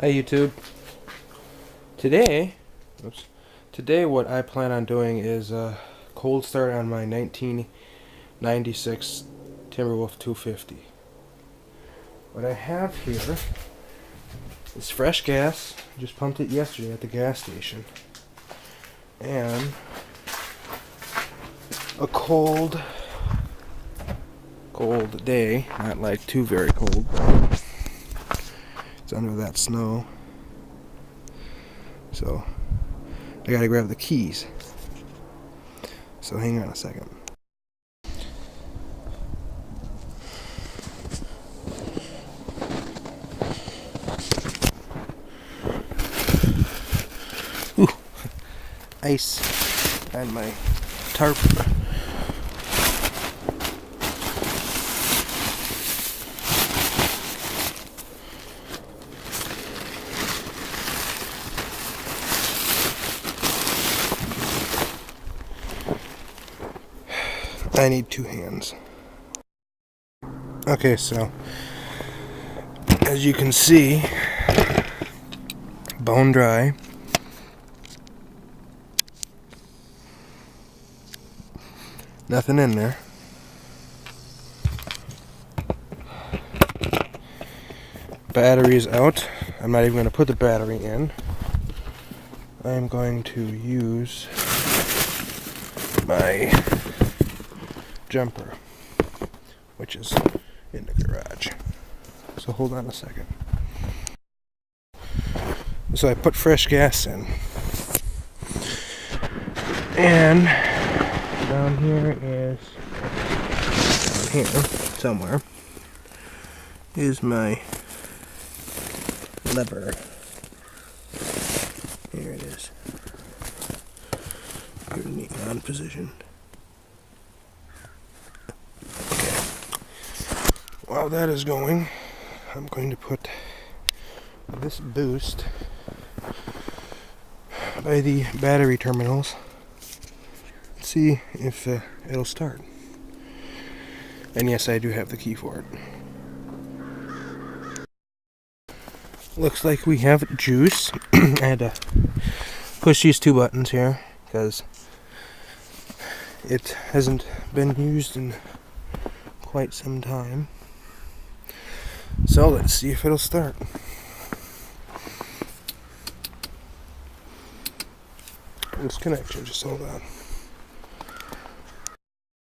Hi YouTube. Today, Today what I plan on doing is a cold start on my 1996 Timberwolf 250. What I have here is fresh gas. Just pumped it yesterday at the gas station. And a cold day, not like too very cold. It's under that snow. So I gotta grab the keys. So hang on a second. Ooh, ice on my tarp. I need two hands. Okay, so as you can see, bone dry. Nothing in there. Battery's out. I'm not even going to put the battery in. I'm going to use my jumper, which is in the garage. So hold on a second. So I put fresh gas in. And down here somewhere is my lever. Here it is. You're in the on position. While that is going, I'm going to put this boost by the battery terminals. See if it'll start. And yes, I do have the key for it. Looks like we have juice. I had to push these two buttons here because it hasn't been used in quite some time. So let's see if it'll start. This connection, just hold on.